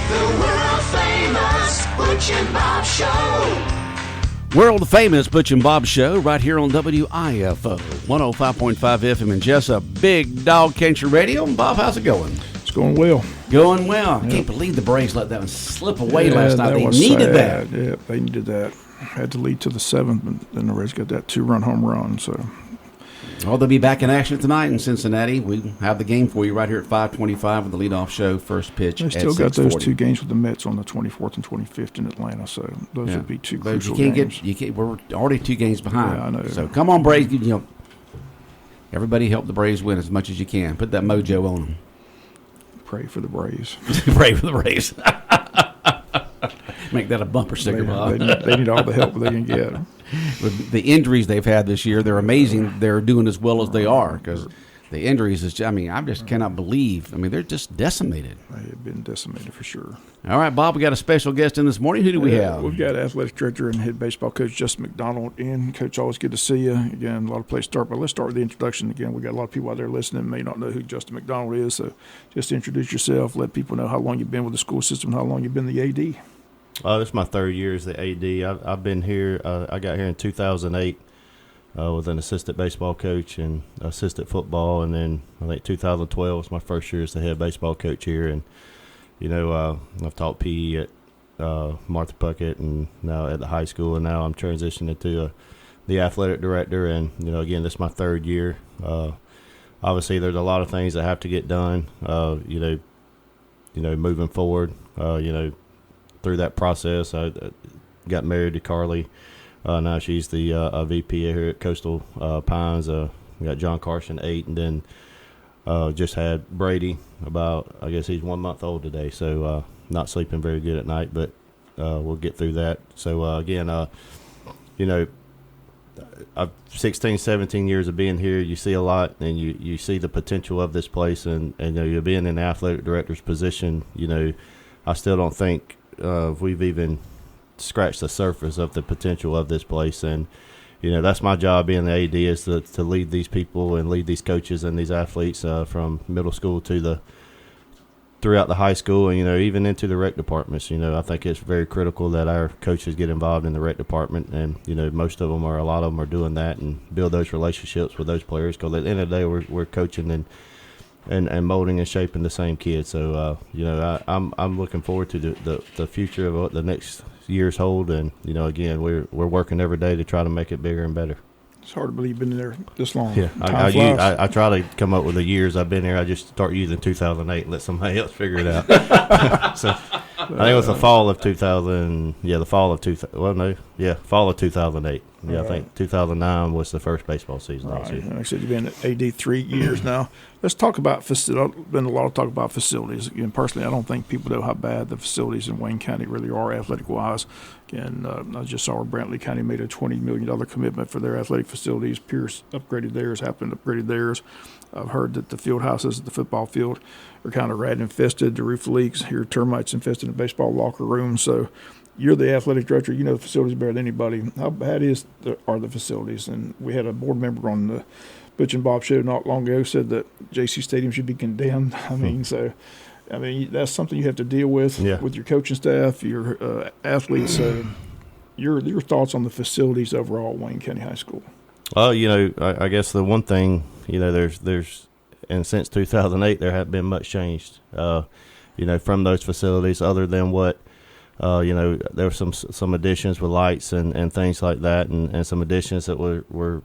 The world-famous Butch and Bob Show. World famous Butch and Bob Show right here on WIFO 105.5 FM in Jessup. Big Dog Country Radio. Bob, how's it going? It's going well. Going well. I can't believe the Braves let that one slip away last night. They needed sad. that. Yeah, they needed that. Had to lead to the seventh, but then the Reds got that 2-run home run. So, Well, they'll be back in action tonight in Cincinnati. We have the game for you right here at 5:25 with the leadoff show. First pitch they at still got 6:40. those two games with the Mets on the 24th and 25th in Atlanta. So those would be two crucial games. We're already 2 games behind. Yeah, I know. So come on, Braves. Everybody help the Braves win as much as you can. Put that mojo on them. Pray for the Braves. Pray for the Braves. Make that a bumper sticker, Bob. They need all the help they can get. With the injuries they've had this year, they're amazing. They're doing as well as they are because the injuries is. I just cannot believe. They're just decimated. They have been decimated for sure. All right, Bob, we got a special guest in this morning. Who do we have? We've got athletic director and head baseball coach Justin McDonald in. Coach, always good to see you. Again, a lot of places to start, but let's start with the introduction. Again, we got a lot of people out there listening may not know who Justin McDonald is, so just introduce yourself, let people know how long you've been with the school system, how long you've been the AD. This is my third year as the AD. I've been here. I got here in 2008 with an assistant baseball coach and assistant football, and then I think 2012 was my first year as the head baseball coach here. And I've taught PE at Martha Puckett and now at the high school, and now I'm transitioning to the athletic director. And again, this is my third year. Obviously, there's a lot of things that have to get done. Moving forward. Through that process, I got married to Carly. Now she's the VP here at Coastal Pines. We got John Carson 8, and then just had Brady. I guess he's 1 month old today, so not sleeping very good at night, but we'll get through that. So again, I've 16, 17 years of being here. You see a lot, and you see the potential of this place, and you're being in the athletic director's position. I still don't think we've even scratched the surface of the potential of this place, and that's my job being the AD is to lead these people and lead these coaches and these athletes from middle school to throughout the high school, and even into the rec departments. I think it's very critical that our coaches get involved in the rec department, and most of them, or a lot of them, are doing that and build those relationships with those players, because at the end of the day we're coaching and molding and shaping the same kids. So I'm looking forward to the future of what the next years hold, and again we're working every day to try to make it bigger and better. It's hard to believe you've been there this long. Yeah, I try to come up with the years I've been here. I just start using 2008 and let somebody else figure it out. So I think it was the fall of 2000. Yeah, the fall of 2000. Well, no, yeah, fall of 2008. Yeah, I think 2009 was the first baseball season. Right. Like I said, you've been at AD 3 years now. Let's talk about facilities. Been a lot of talk about facilities. Again, personally, I don't think people know how bad the facilities in Wayne County really are athletic-wise. Again, I just saw where Brantley County made a $20 million commitment for their athletic facilities. Pierce upgraded theirs, Hampton upgraded theirs. I've heard that the field houses at the football field are kind of rat infested. The roof leaks. Here, termites infested the baseball locker room. So you're the athletic director. You know the facilities better than anybody. How bad are the facilities? And we had a board member on the Butch and Bob show not long ago said that JC Stadium should be condemned. That's something you have to deal with with your coaching staff, your athletes. Your thoughts on the facilities overall at Wayne County High School? Well, I guess the one thing, there's and since 2008 there hasn't been much changed, from those facilities other than what, there were some additions with lights and things like that, and some additions that were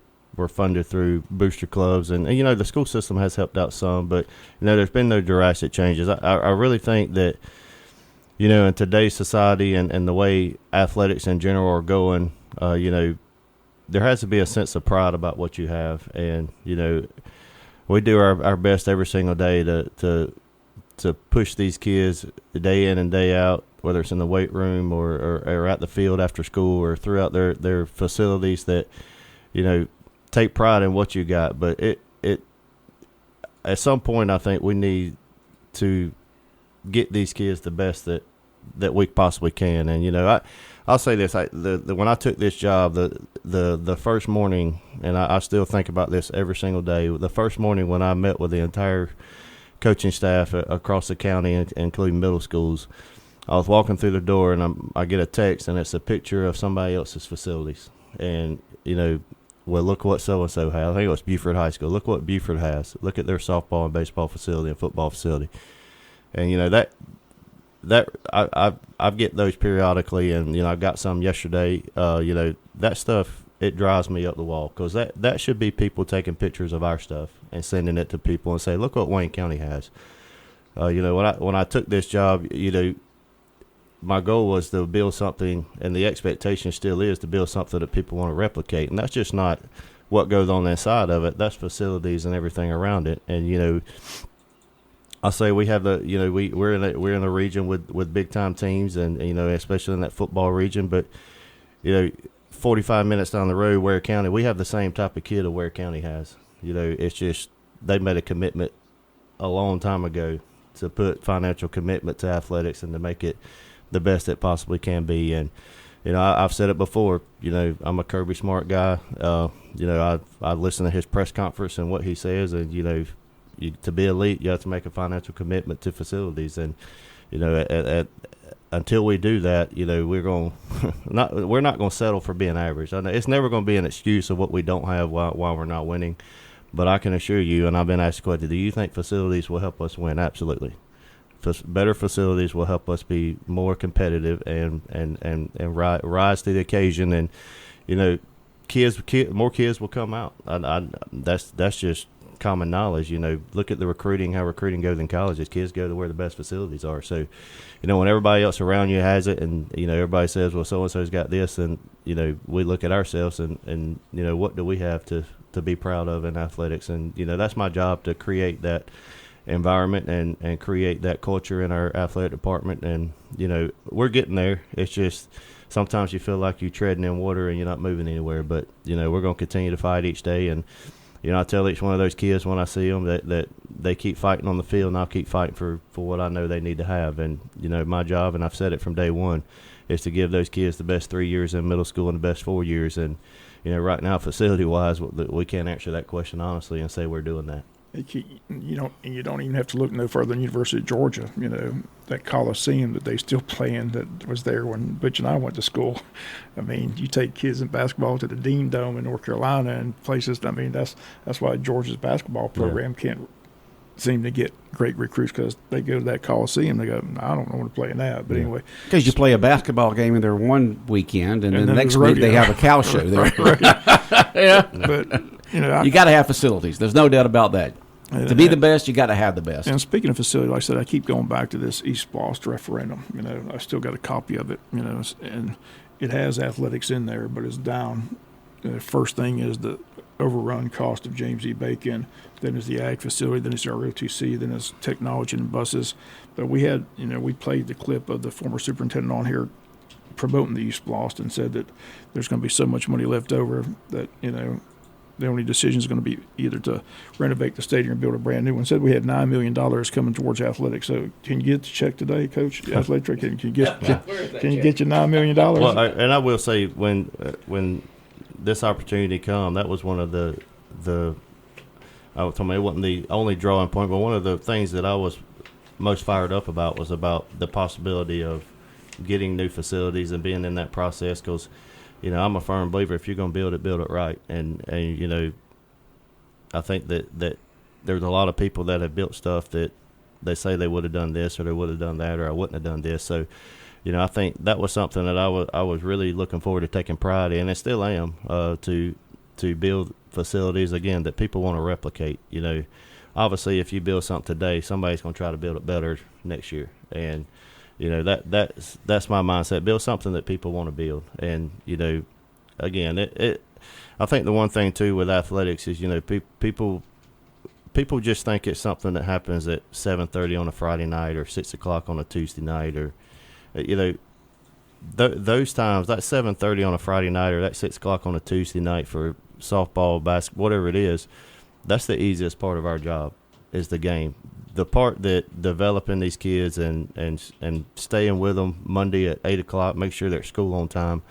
funded through booster clubs, and the school system has helped out some, but there's been no drastic changes. I really think that in today's society and the way athletics in general are going, there has to be a sense of pride about what you have, and we do our best every single day to push these kids day in and day out, whether it's in the weight room or at the field after school or throughout their facilities, that take pride in what you got. But it at some point I think we need to get these kids the best that we possibly can. And I'll say this: when I took this job, the first morning, and I still think about this every single day. The first morning when I met with the entire coaching staff across the county, including middle schools. I was walking through the door, and I get a text, and it's a picture of somebody else's facilities. And, well, look what so-and-so has. I think it was Buford High School. Look what Buford has. Look at their softball and baseball facility and football facility. And, I get those periodically, and, I got some yesterday. That stuff, it drives me up the wall, because that should be people taking pictures of our stuff and sending it to people and say, look what Wayne County has. When I took this job, my goal was to build something, and the expectation still is to build something that people want to replicate. And that's just not what goes on inside of it. That's facilities and everything around it. And, I say we have we're in a region with big time teams, and, especially in that football region. But, 45 minutes down the road, Ware County, we have the same type of kid that Ware County has. It's just they made a commitment a long time ago to put financial commitment to athletics and to make it the best it possibly can be. And I've said it before, I'm a Kirby Smart guy. I listen to his press conference and what he says, and to be elite, you have to make a financial commitment to facilities. And until we do that, we're not going to settle for being average. I know it's never going to be an excuse of what we don't have while we're not winning. But I can assure you, and I've been asked the question, do you think facilities will help us win? Absolutely. Better facilities will help us be more competitive and rise to the occasion. And more kids will come out. That's just common knowledge. Look at the recruiting, how recruiting goes in colleges. Kids go to where the best facilities are. So, when everybody else around you has it, and everybody says, well, so and so's got this, and we look at ourselves and what do we have to be proud of in athletics? And that's my job, to create that environment and create that culture in our athletic department. And we're getting there. It's just sometimes you feel like you're treading in water and you're not moving anywhere. But we're going to continue to fight each day. And I tell each one of those kids when I see them that they keep fighting on the field, and I'll keep fighting for what I know they need to have. And my job, and I've said it from day one, is to give those kids the best 3 years in middle school and the best 4 years. And right now, facility wise, we can't answer that question honestly and say we're doing that. You don't even have to look no further than University of Georgia. That Coliseum that they still playing, that was there when Butch and I went to school. I mean, you take kids in basketball to the Dean Dome in North Carolina and places. I mean, that's why Georgia's basketball program can't seem to get great recruits, because they go to that Coliseum. They go, I don't want to play in that. But anyway, because you play a basketball game in there one weekend, and then the next week they have a cow show there. Yeah, but you got to have facilities. There's no doubt about that. To be the best, you got to have the best. And speaking of facility, like I said, I keep going back to this East Bloss referendum. I still got a copy of it. And it has athletics in there, but it's down. The first thing is the overrun cost of James E. Bacon. Then is the ag facility. Then it's ROTC. Then it's technology and buses. But we had, we played the clip of the former superintendent on here promoting the East Bloss, and said that there's going to be so much money left over that, the only decision is going to be either to renovate the stadium or build a brand new one. Said we had $9 million coming towards athletics. So can you get the check today, Coach? Athletic, can you get your $9 million? Well, I will say when this opportunity come, that was one of the I was talking about, it wasn't the only drawing point, but one of the things that I was most fired up about was about the possibility of getting new facilities and being in that process, because I'm a firm believer, if you're going to build it right. And I think that there's a lot of people that have built stuff that they say they would have done this or they would have done that, or I wouldn't have done this. So, I think that was something that I was really looking forward to taking pride in, and still am, to build facilities, again, that people want to replicate. Obviously, if you build something today, somebody's going to try to build it better next year. And that's my mindset. Build something that people want to build. And again, I think the one thing too with athletics is people just think it's something that happens at 7:30 on a Friday night or 6 o'clock on a Tuesday night, or those times, that 7:30 on a Friday night or that 6 o'clock on a Tuesday night for softball, basketball, whatever it is, that's the easiest part of our job, is the game. The part that developing these kids and staying with them Monday at 8 o'clock, make sure they're at school on time,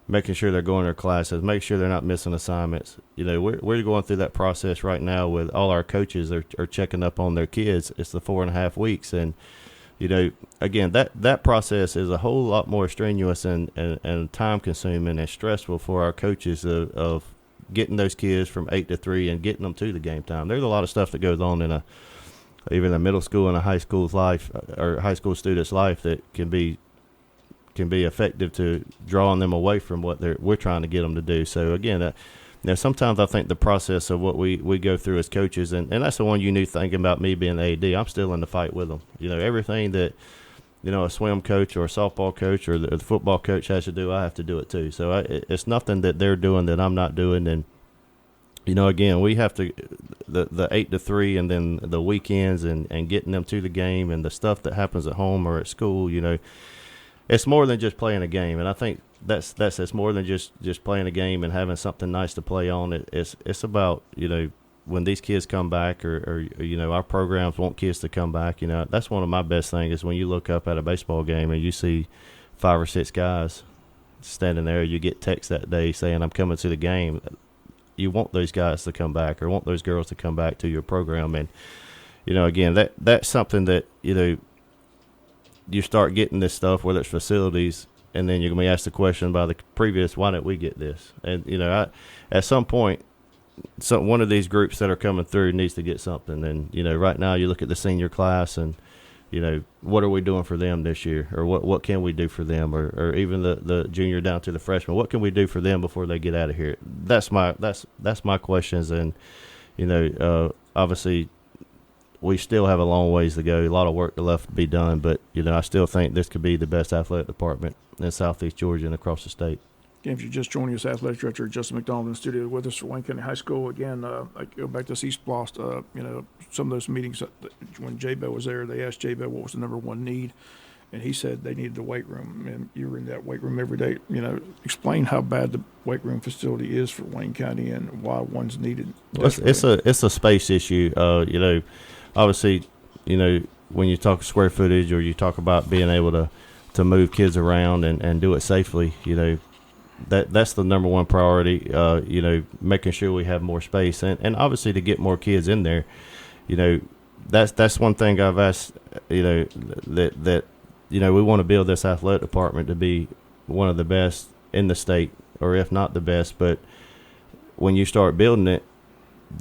making sure they're going to their classes, make sure they're not missing assignments. You know, we're going through that process right now with all our coaches are checking up on their kids. It's the 4.5 weeks. And, you know, again, that process is a whole lot more strenuous and time consuming and stressful for our coaches of getting those kids from 8 to 3 and getting them to the game time. There's a lot of stuff that goes on in even a middle school and a high school's life or high school student's life that can be effective to drawing them away from what we're trying to get them to do. So again, sometimes I think the process of what we go through as coaches, and that's the one unique thing about me being AD. I'm still in the fight with them. You know, everything that, you know, a swim coach or a softball coach or the football coach has to do, I have to do it too. So it's nothing that they're doing that I'm not doing. And, you know, again, we have to the 8 to 3 and then the weekends and getting them to the game and the stuff that happens at home or at school, you know, it's more than just playing a game. And I think that's more than just playing a game and having something nice to play on. It's about, you know, when these kids come back or you know, our programs want kids to come back, you know, that's one of my best things is when you look up at a baseball game and you see 5 or 6 guys standing there, you get text that day saying, I'm coming to the game. You want those guys to come back or want those girls to come back to your program. And, you know, again, that's something that, you know, you start getting this stuff, whether it's facilities, and then you're going to be asked the question by the previous, why didn't we get this? And, you know, at some point, one of these groups that are coming through needs to get something. And, you know, right now you look at the senior class and, you know, what are we doing for them this year? Or what can we do for them? Or even the junior down to the freshman, what can we do for them before they get out of here? That's my questions. And, you know, obviously we still have a long ways to go, a lot of work left to be done. But, you know, I still think this could be the best athletic department in Southeast Georgia and across the state. Again, if you're just joining us, Athletic Director Justin McDonald in the studio with us for Wayne County High School. Again, I go back to East Blost, you know, some of those meetings when J-Bo was there, they asked J-Bo what was the number one need, and he said they needed the weight room. And you were in that weight room every day. You know, explain how bad the weight room facility is for Wayne County and why one's needed. It's a space issue. You know, obviously, you know, when you talk square footage or you talk about being able to move kids around and do it safely, you know, that's the number one priority, you know, making sure we have more space and obviously to get more kids in there, you know, that's one thing I've asked, you know, that you know, we want to build this athletic department to be one of the best in the state, or if not the best. But when you start building it,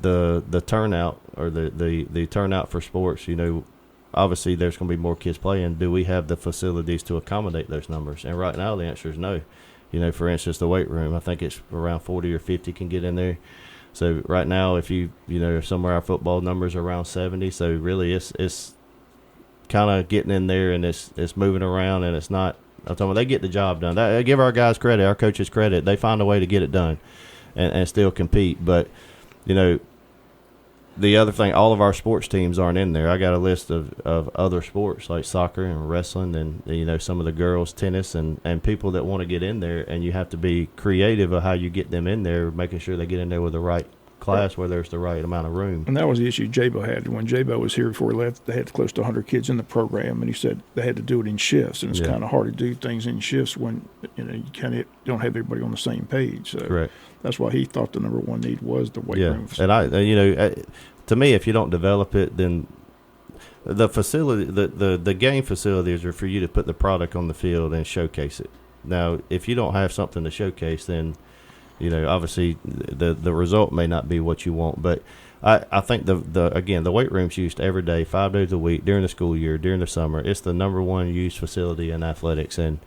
the turnout or the turnout for sports, you know, obviously there's going to be more kids playing. Do we have the facilities to accommodate those numbers? And right now the answer is no. You know, for instance, the weight room, I think it's around 40 or 50 can get in there. So right now, if you know, somewhere our football numbers are around 70. So really it's kind of getting in there and it's moving around and it's not, I'm talking about they get the job done. I give our guys credit, our coaches credit. They find a way to get it done and still compete. But, you know, the other thing, all of our sports teams aren't in there. I got a list of other sports like soccer and wrestling and, you know, some of the girls, tennis and people that want to get in there. And you have to be creative of how you get them in there, making sure they get in there with the right class where there's the right amount of room. And that was the issue J-Bo had. When J-Bo was here before he left, they had close to 100 kids in the program, and he said they had to do it in shifts. And it's kind of hard to do things in shifts when, you know, you kind of don't have everybody on the same page. So Correct. That's why he thought the number one need was the weight room. And you know, to me, if you don't develop it, then the facility, the game facilities are for you to put the product on the field and showcase it. Now, if you don't have something to showcase, then, you know, obviously the result may not be what you want. But I think the weight room's used every day, 5 days a week during the school year, during the summer. It's the number one used facility in athletics, and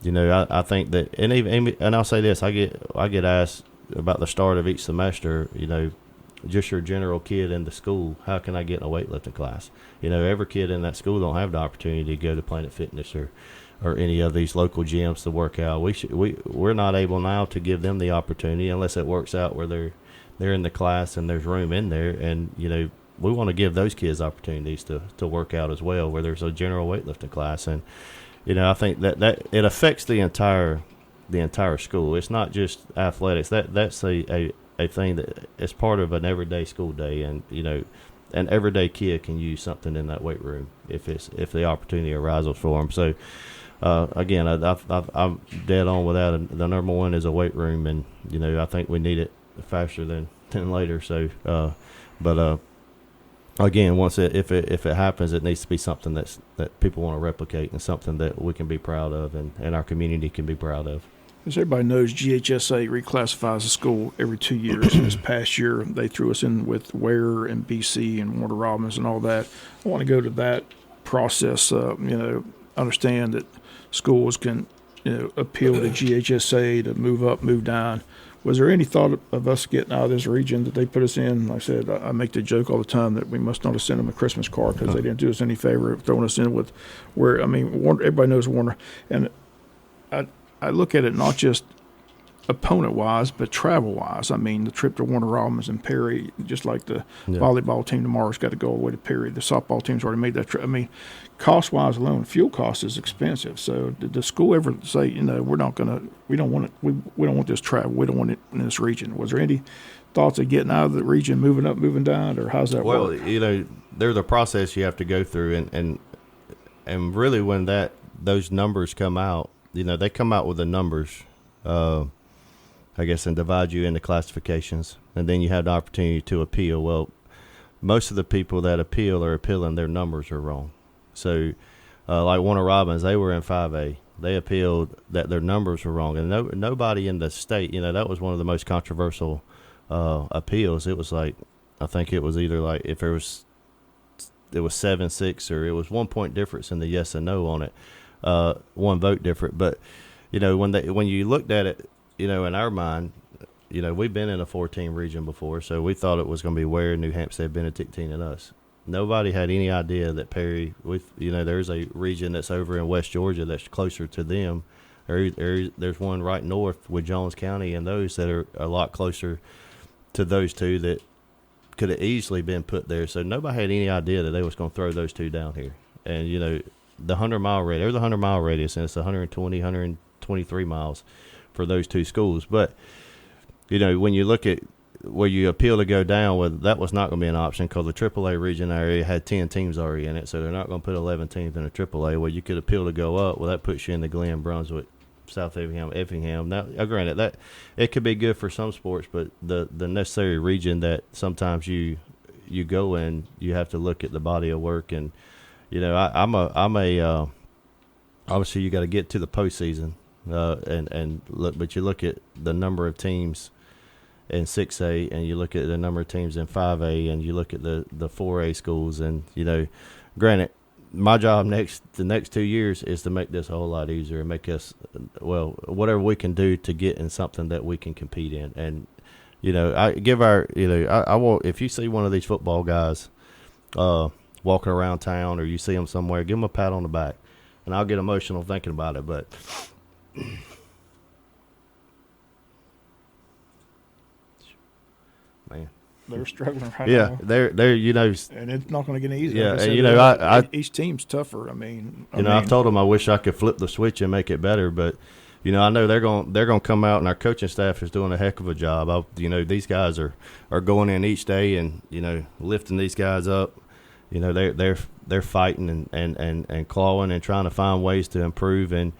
you know, I think that, and I'll say this, I get asked about the start of each semester, you know, just your general kid in the school, how can I get in a weightlifting class? You know, every kid in that school don't have the opportunity to go to Planet Fitness or any of these local gyms to work out. We're not able now to give them the opportunity unless it works out where they're in the class and there's room in there. And, you know, we want to give those kids opportunities to work out as well, where there's a general weightlifting class. And, you know, I think that it affects the entire school. It's not just athletics. That's a thing that is part of an everyday school day. And, you know, an everyday kid can use something in that weight room if the opportunity arises for them. So, again, I'm dead on with that. The number one is a weight room, and I think we need it faster than later. So, but again, if it happens, it needs to be something that people want to replicate and something that we can be proud of, and our community can be proud of. As everybody knows, GHSA reclassifies the school every 2 years. This past year, they threw us in with Ware and BC and Warner Robins and all that. I want to go to that process. Understand that schools can appeal to GHSA to move up, move down. Was there any thought of us getting out of this region that they put us in? Like I said, I make the joke all the time that we must not have sent them a Christmas card because they didn't do us any favor throwing us in with where, Warner, everybody knows Warner. And I look at it not just opponent-wise, but travel-wise. The trip to Warner Robins and Perry, just like the volleyball team tomorrow's got to go all the way to Perry. The softball team's already made that trip. Cost-wise alone, fuel cost is expensive. So did the school ever say, we don't want this travel. We don't want it in this region? Was there any thoughts of getting out of the region, moving up, moving down, or how's that work? Well, there's a process you have to go through, and really when those numbers come out, they come out with the numbers, I guess, and divide you into classifications, and then you have the opportunity to appeal. Well, most of the people that appeal are appealing their numbers are wrong. So, like Warner Robins, they were in 5A. They appealed that their numbers were wrong, and nobody in the state, that was one of the most controversial appeals. It was like, I think it was either like if it was 7-6, or it was 1 point difference in the yes and no on it. One vote different, but when you looked at it, in our mind, we've been in a 4-team region before, so we thought it was going to be Ware, New Hampstead, Benedictine, and us. Nobody had any idea that there's a region that's over in West Georgia that's closer to them. There's one right north with Jones County, and those that are a lot closer to those two that could have easily been put there. So nobody had any idea that they was going to throw those two down here, and the 100-mile radius. There's a 100-mile radius, and it's 120, 123 miles for those two schools. But, when you look at where you appeal to go down, well, that was not going to be an option because the AAA region area had 10 teams already in it, so they're not going to put 11 teams in a AAA. Well, you could appeal to go up. Well, that puts you in the Glen, Brunswick, South Effingham. Now, granted, that it could be good for some sports, but the necessary region that sometimes you go in, you have to look at the body of work. And obviously you got to get to the postseason, and look. But you look at the number of teams in 6A, and you look at the number of teams in 5A, and you look at the 4A schools, and granted, my job the next 2 years is to make this a whole lot easier and make us whatever we can do to get in something that we can compete in. And I want, if you see one of these football guys walking around town, or you see them somewhere, give them a pat on the back. And I'll get emotional thinking about it, but man, They're struggling right yeah, now. they're And it's not going to get any easier. Yeah, Like I and said, each team's tougher. I've told them I wish I could flip the switch and make it better, but I know they're going to come out, and our coaching staff is doing a heck of a job. These guys are going in each day and lifting these guys up. They're fighting and clawing and trying to find ways to improve. And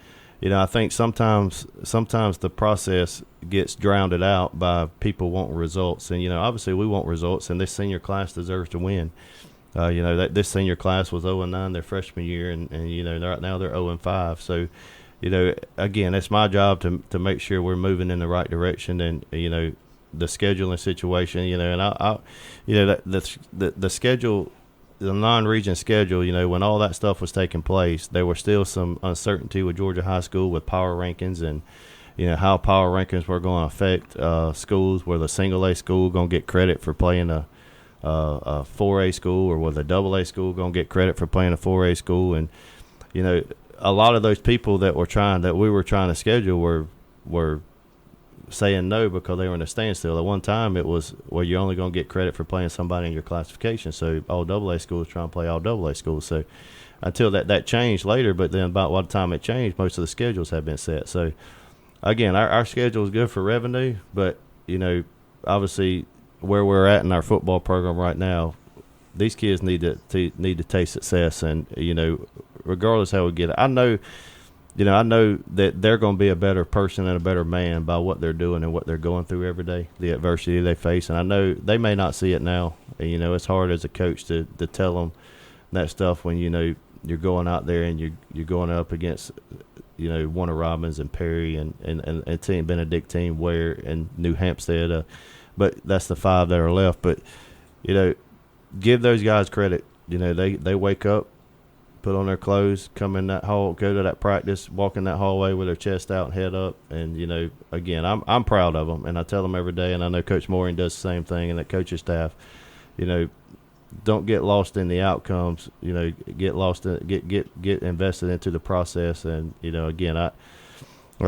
I think sometimes the process gets drowned out by people wanting results. And obviously we want results, and this senior class deserves to win. That this senior class was 0-9 their freshman year, and right now they're 0-5. So again, it's my job to make sure we're moving in the right direction. And the scheduling situation, and the schedule. The non-region schedule, when all that stuff was taking place, there was still some uncertainty with Georgia high school with power rankings, and how power rankings were going to affect schools. Were the single A school going to get credit for playing a 4A school, or was the double A school going to get credit for playing a 4A school? And a lot of those people that we were trying to schedule were saying no because they were in a standstill. At one time, it was, well, you're only going to get credit for playing somebody in your classification. So all AA schools try and play all AA schools. So until that changed later, but then about what time it changed, most of the schedules have been set. So again, our schedule is good for revenue, but obviously where we're at in our football program right now, these kids need to taste success, and regardless how we get it. I know I know that they're going to be a better person and a better man by what they're doing and what they're going through every day, the adversity they face. And I know they may not see it now. And, it's hard as a coach to tell them that stuff when, you're going out there and you're going up against, Warner Robins and Perry and team Benedictine, Ware and New Hampstead. But that's the 5 that are left. But, give those guys credit. They wake up, put on their clothes, come in that hall, go to that practice, walk in that hallway with their chest out and head up. And, again, I'm proud of them. And I tell them every day, and I know Coach Morin does the same thing and that coaching staff, don't get lost in the outcomes. Get lost in, get invested into the process. And again, I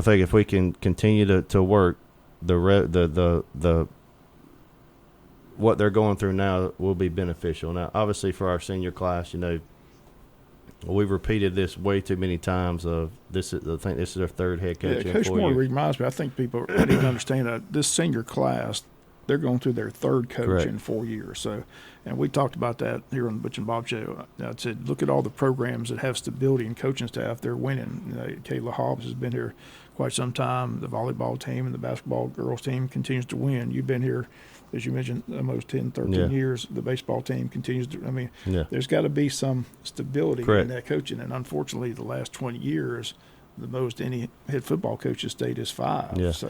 think if we can continue to work the what they're going through now will be beneficial. Now, obviously, for our senior class, we've repeated this way too many times. I think this is their 3rd head coach. Yeah, Coach Moore reminds me. I think people need to understand that this senior class, they're going through their 3rd coach Correct. in 4 years. So, and we talked about that here on the Butch and Bob show. I said, look at all the programs that have stability and coaching staff. They're winning. Kayla Hobbs has been here quite some time. The volleyball team and the basketball girls team continues to win. You've been here, as you mentioned, almost 10, 13 years. The baseball team continues to – there's got to be some stability Correct. in that coaching. And unfortunately, the last 20 years, the most any head football coach has stayed is 5. Yeah. So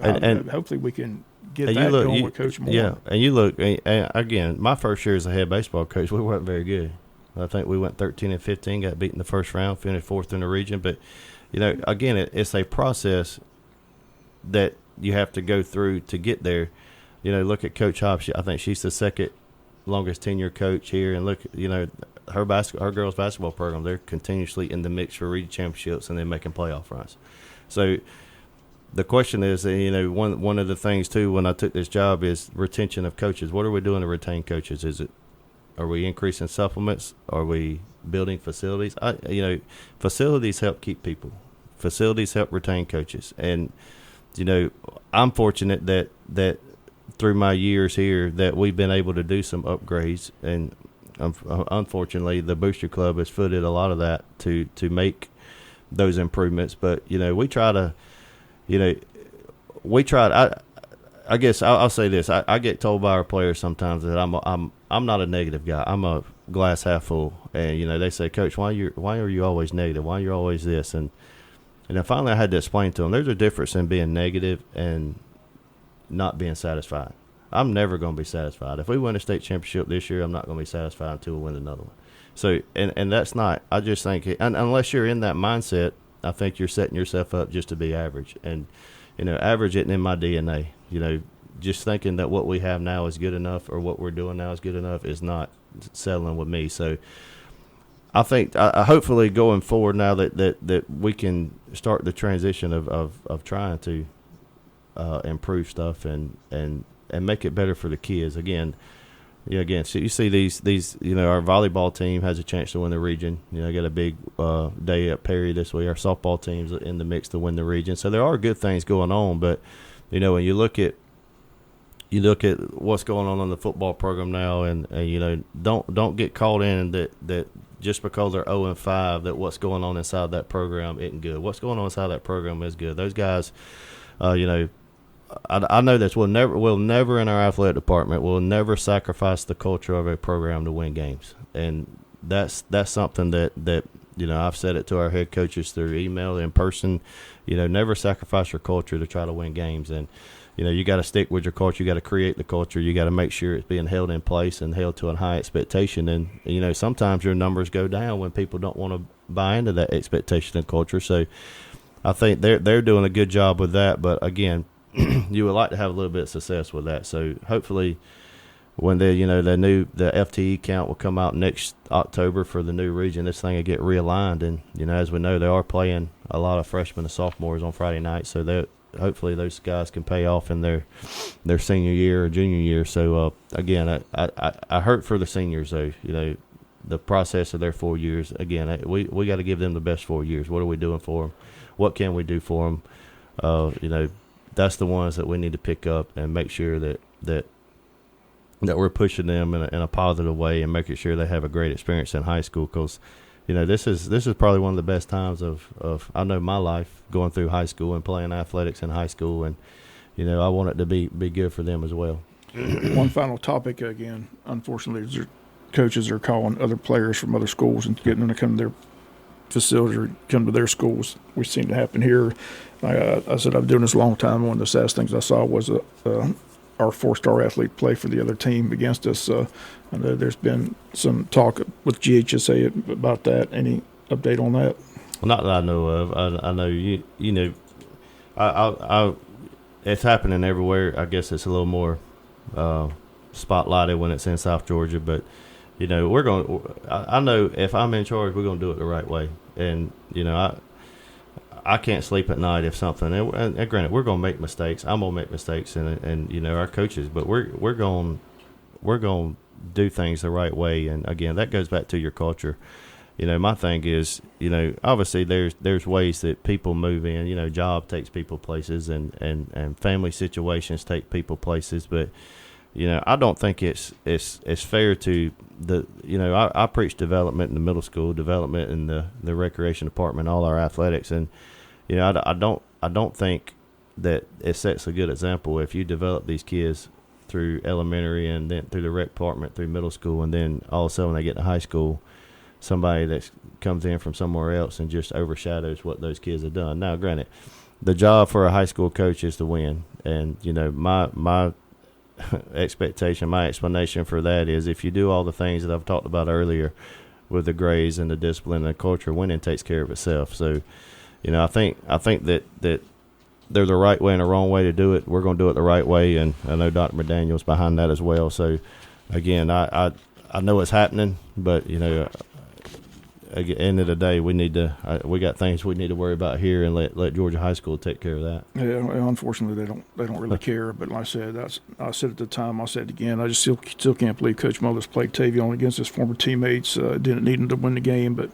and hopefully we can get that going with Coach Moore. Yeah, and you look, and again, my first year as a head baseball coach, we weren't very good. I think we went 13-15, got beat in the first round, finished 4th in the region. But, again, it's a process that you have to go through to get there. Look at Coach Hobbs. I think she's the 2nd longest tenure coach here. And look, her girls basketball program, they're continuously in the mix for region championships and then making playoff runs. So the question is, one of the things too when I took this job is retention of coaches. What are we doing to retain coaches? Are we increasing supplements? Are we building facilities? Facilities help keep people. Facilities help retain coaches. And I'm fortunate that through my years here that we've been able to do some upgrades, and unfortunately the Booster Club has footed a lot of that to make those improvements. But we try to I guess I'll say this. I get told by our players sometimes that I'm not a negative guy. I'm a glass half full. And they say, Coach, why are you always negative? Why are you always this? And then finally I had to explain to them there's a difference in being negative and not being satisfied. I'm never going to be satisfied. If we win a state championship this year, I'm not going to be satisfied until we win another one. So, and that's not. I just think unless you're in that mindset, I think you're setting yourself up just to be average. And average isn't in my DNA. Just thinking that what we have now is good enough or what we're doing now is good enough is not settling with me. So I think hopefully going forward now that we can start the transition of trying to improve stuff and make it better for the kids. Again, so you see these our volleyball team has a chance to win the region. Got a big day at Perry this week. Our softball team's in the mix to win the region. So there are good things going on, but when you look at what's going on in the football program now, and don't get caught in that just because they're 0-5 that what's going on inside that program isn't good. What's going on inside that program is good. Those guys, I know this. We'll never in our athletic department will never sacrifice the culture of a program to win games, and that's something that I've said it to our head coaches through email, in person. Never sacrifice your culture to try to win games, and you got to stick with your culture. You got to create the culture. You got to make sure it's being held in place and held to a high expectation. And sometimes your numbers go down when people don't want to buy into that expectation and culture. So I think they're doing a good job with that. But again, you would like to have a little bit of success with that. So hopefully when the FTE count will come out next October for the new region, this thing will get realigned. And, as we know, they are playing a lot of freshmen and sophomores on Friday night. So hopefully those guys can pay off in their senior year or junior year. So, again, I hurt for the seniors, though. The process of their 4 years, again, we got to give them the best 4 years. What are we doing for them? What can we do for them? That's the ones that we need to pick up and make sure that we're pushing them in a positive way and making sure they have a great experience in high school, because this is probably one of the best times of I know my life going through high school and playing athletics in high school, and I want it to be good for them as well. One final topic again. Unfortunately, is coaches are calling other players from other schools and getting them to come to their facilities or come to their schools. We seen it happen here. I said I've been doing this a long time. One of the saddest things I saw was our 4-star athlete play for the other team against us. There's been some talk with GHSA about that. Any update on that? Not that I know of. I know you know. I it's happening everywhere. I guess it's a little more spotlighted when it's in South Georgia, but we're going. I know if I'm in charge, we're going to do it the right way. And I can't sleep at night if something. And granted, we're going to make mistakes. I'm going to make mistakes, and our coaches. But we're going to do things the right way. And again, that goes back to your culture. My thing is, obviously there's ways that people move in. Job takes people places, and family situations take people places. But I don't think it's fair to I preach development in the middle school, development in the recreation department, all our athletics, and I don't think that it sets a good example if you develop these kids through elementary and then through the rec department, through middle school, and then all of a sudden when they get to high school, somebody that comes in from somewhere else and just overshadows what those kids have done. Now, granted, the job for a high school coach is to win, and my expectation, my explanation for that is if you do all the things that I've talked about earlier with the grades and the discipline and the culture, winning takes care of itself. So, I think that there's a right way and a wrong way to do it. We're going to do it the right way, and I know Dr. McDaniel's behind that as well. So, again, I know it's happening, but at the end of the day, we got things we need to worry about here, and let Georgia High School take care of that. Yeah, unfortunately, they don't really care. But like I said, I said at the time, I'll say it again. I just still can't believe Coach Mullers played Tavion against his former teammates. Didn't need him to win the game, but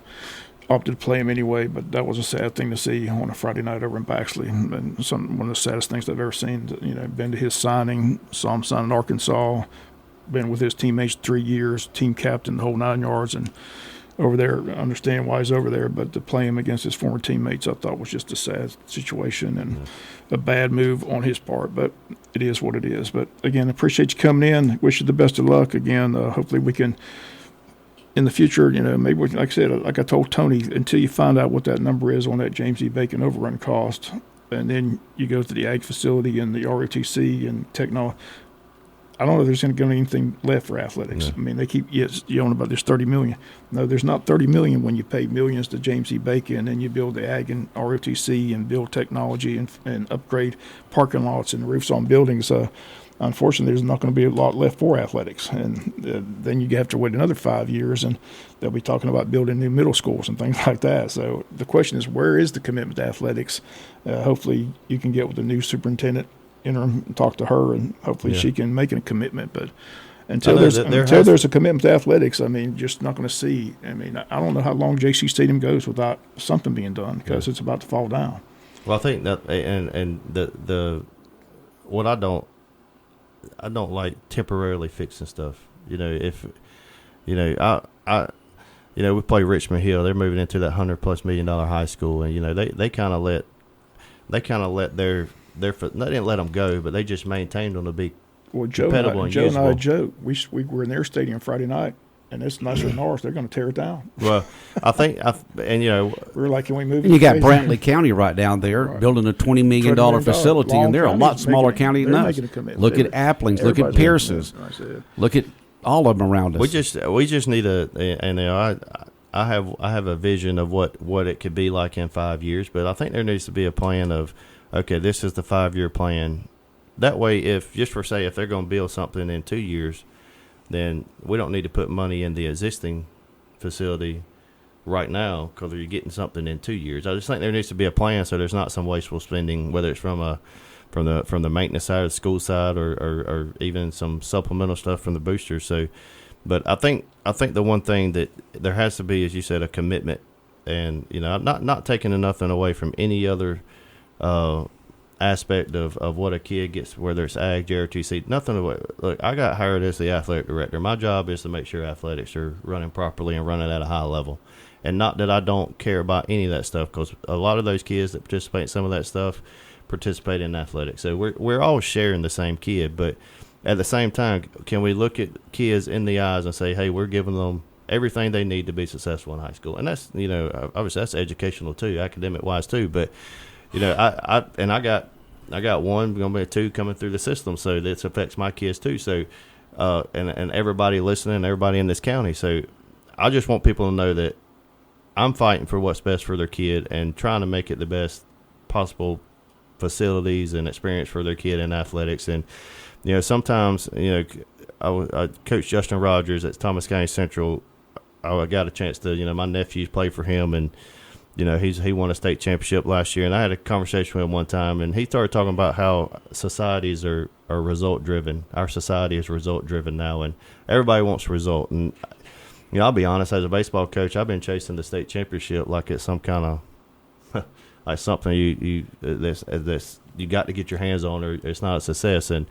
opted to play him anyway. But that was a sad thing to see on a Friday night over in Baxley, and one of the saddest things I've ever seen. Been to his signing, saw him sign in Arkansas, been with his teammates 3 years, team captain, the whole 9 yards, and over there, I understand why he's over there, but to play him against his former teammates, I thought was just a sad situation and a bad move on his part. But it is what it is. But again, appreciate you coming in. Wish you the best of luck. Again, hopefully we can, in the future, maybe we can, like I said, like I told Tony, until you find out what that number is on that James E. Bacon overrun cost, and then you go to the ag facility and the ROTC and technology. I don't know if there's going to be anything left for athletics. Yeah. I mean, they keep yelling about there's $30 million. No, there's not $30 million when you pay millions to James E. Bacon and you build the ag and ROTC and build technology and upgrade parking lots and roofs on buildings. Unfortunately, there's not going to be a lot left for athletics. And then you have to wait another 5 years, and they'll be talking about building new middle schools and things like that. So the question is, where is the commitment to athletics? Hopefully you can get with the new superintendent interim and talk to her, and hopefully she can make a commitment. But until there's a commitment to athletics, I mean, just not going to see. I mean, I don't know how long JC Stadium goes without something being done, because it's about to fall down. Well, I think that, and the what I don't like temporarily fixing stuff. If we play Richmond Hill, they're moving into that $100+ million high school, and they kind of let their they didn't let them go, but they just maintained them to be competitive and usable. Joe and I joke. We were in their stadium Friday night, and it's nicer than ours. They're going to tear it down. Well, I think, we're like, can we move? And you got Brantley County right down there building a $20 million facility, and they're a lot smaller county than us. Look at Applings, look at Pearson's, look at all of them around us. We just need I have a vision of what it could be like in 5 years, but I think there needs to be a plan of, okay, this is the 5-year plan. That way, if they're going to build something in 2 years, then we don't need to put money in the existing facility right now, because you're getting something in 2 years. I just think there needs to be a plan so there's not some wasteful spending, whether it's from the maintenance side, the school side, or even some supplemental stuff from the boosters. So, but I think the one thing that there has to be, as you said, a commitment, and not taking nothing away from any other aspect of what a kid gets, whether it's ag, JRTC, nothing away. Look, I got hired as the athletic director. My job is to make sure athletics are running properly and running at a high level. And not that I don't care about any of that stuff, because a lot of those kids that participate in some of that stuff participate in athletics. So we're all sharing the same kid, but at the same time, can we look at kids in the eyes and say, hey, we're giving them everything they need to be successful in high school? And that's, obviously that's educational too, academic wise too. But, I got one, going to be 2 coming through the system, so this affects my kids too. So, and everybody listening, everybody in this county. So I just want people to know that I'm fighting for what's best for their kid and trying to make it the best possible facilities and experience for their kid in athletics. And, sometimes, I coached Justin Rogers at Thomas County Central. I got a chance to, my nephews play for him, and, he won a state championship last year. And I had a conversation with him one time, and he started talking about how societies are result driven. Our society is result driven now, and everybody wants a result. And, I'll be honest, as a baseball coach, I've been chasing the state championship like it's some kind of like something you got to get your hands on, or it's not a success. And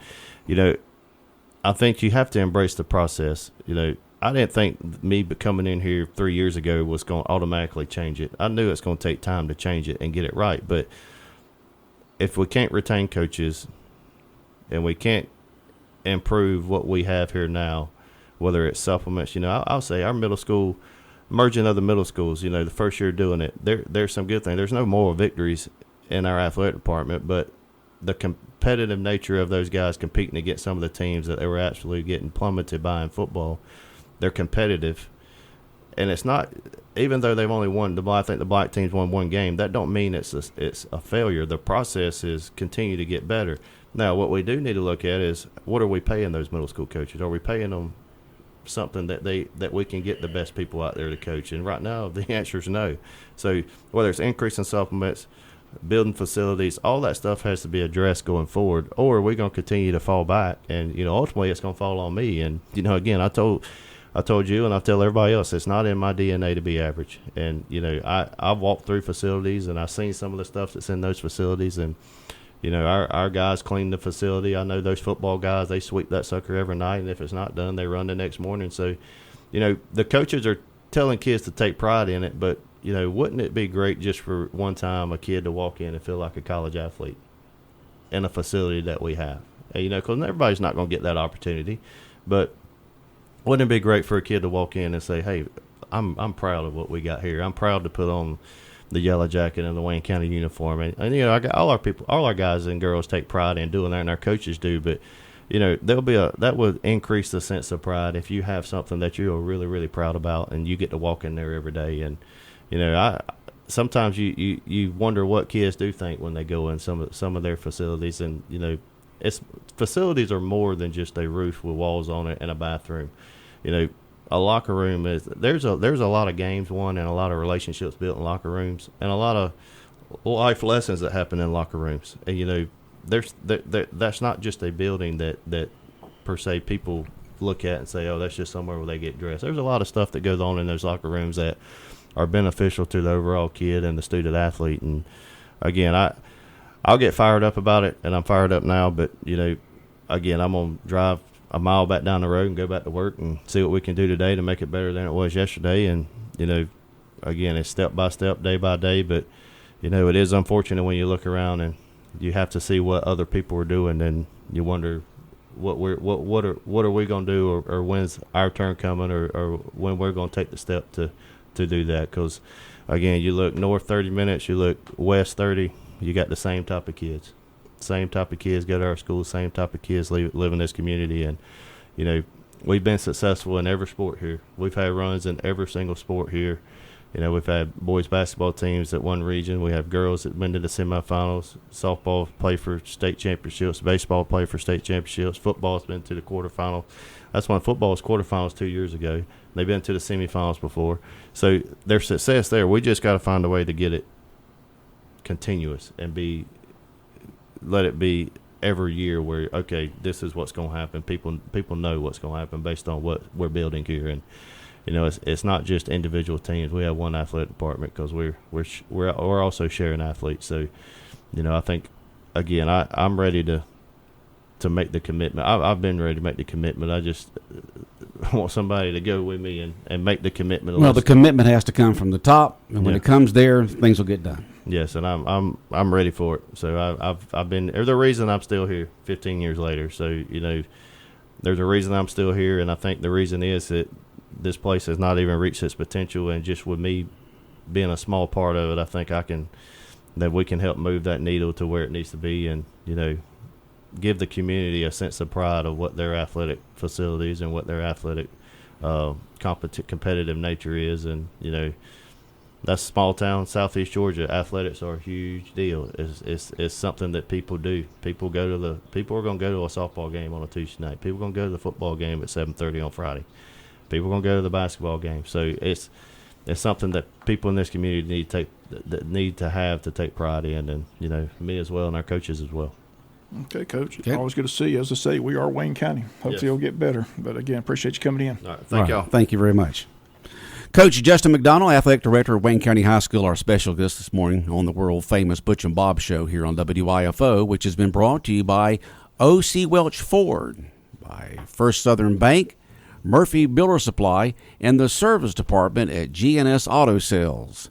I think you have to embrace the process. I didn't think me coming in here 3 years ago was going to automatically change it. I knew it's going to take time to change it and get it right. But if we can't retain coaches and we can't improve what we have here now, whether it's supplements, I'll say our middle school, merging other middle schools, the first year doing it, there's some good things. There's no moral victories in our athletic department, but the competitive nature of those guys competing against some of the teams that they were actually getting plummeted by in football, they're competitive. And it's not, even though they've only won, I think the black teams won 1 game, that don't mean it's a failure. The process is continue to get better. Now, what we do need to look at is, what are we paying those middle school coaches? Are we paying them something that we can get the best people out there to coach? And right now the answer is no. So whether it's increasing supplements, building facilities, all that stuff has to be addressed going forward, or we're going to continue to fall back, and ultimately it's going to fall on me. And again, I told you, and I'll tell everybody else, it's not in my DNA to be average. And I've walked through facilities, and I've seen some of the stuff that's in those facilities, and our guys clean the facility. I know those football guys, they sweep that sucker every night, and if it's not done, they run the next morning. So, the coaches are telling kids to take pride in it, but, wouldn't it be great just for one time a kid to walk in and feel like a college athlete in a facility that we have? Because everybody's not going to get that opportunity, but wouldn't it be great for a kid to walk in and say, hey, I'm proud of what we got here. I'm proud to put on the yellow jacket and the Wayne County uniform, and I got all our guys and girls take pride in doing that, and our coaches do. But that would increase the sense of pride if you have something that you are really, really proud about, and you get to walk in there every day. And sometimes you wonder what kids do think when they go in some of their facilities, and facilities are more than just a roof with walls on it and a bathroom. A locker room is there's a lot of games won and a lot of relationships built in locker rooms, and a lot of life lessons that happen in locker rooms. And that's not just a building that per se people look at and say, oh, that's just somewhere where they get dressed. There's a lot of stuff that goes on in those locker rooms that are beneficial to the overall kid and the student athlete. And again, I'll get fired up about it, and I'm fired up now. But again, I'm gonna drive a mile back down the road and go back to work and see what we can do today to make it better than it was yesterday. And again, it's step by step, day by day. But it is unfortunate when you look around and you have to see what other people are doing, and you wonder what are we going to do, or when's our turn coming, or when we're going to take the step to do that. Because again, you look north 30 minutes, you look west 30, you got the same type of kids. Same type of kids go to our school, same type of kids live in this community. And we've been successful in every sport here. We've had runs in every single sport here. We've had boys basketball teams that won region. We have girls that been to the semifinals. Softball play for state championships. Baseball play for state championships. Football's been to the quarterfinals. That's when football was quarterfinals 2 years ago. They've been to the semifinals before. So there's success there. We just got to find a way to get it continuous and let it be every year where, okay, this is what's going to happen. People know what's going to happen based on what we're building here. And it's not just individual teams. We have one athletic department because we're also sharing athletes. So I think again, I'm ready to to make the commitment. I've been ready to make the commitment. I just want somebody to go with me and make the commitment. Well, the commitment has to come from the top, and when it comes there, things will get done. Yes, and I'm ready for it. So I've been. There's a reason I'm still here 15 years later. So there's a reason I'm still here, and I think the reason is that this place has not even reached its potential, and just with me being a small part of it, I think that we can help move that needle to where it needs to be, and give the community a sense of pride of what their athletic facilities and what their athletic competitive nature is. And that's small town Southeast Georgia. Athletics are a huge deal. It's something that people do. People are going to go to a softball game on a Tuesday night. People are going to go to the football game at 7:30 on Friday. People are going to go to the basketball game. So it's something that people in this community need to have to take pride in, and me as well, and our coaches as well. Okay, Coach. Okay. Always good to see you. As I say, we are Wayne County. Hopefully it'll get better. But again, appreciate you coming in. All right, thank y'all. Thank you very much. Coach Justin McDonald, Athletic Director of Wayne County High School, our special guest this morning on the world-famous Butch and Bob Show here on WIFO, which has been brought to you by O.C. Welch Ford, by First Southern Bank, Murphy Builder Supply, and the Service Department at GNS Auto Sales.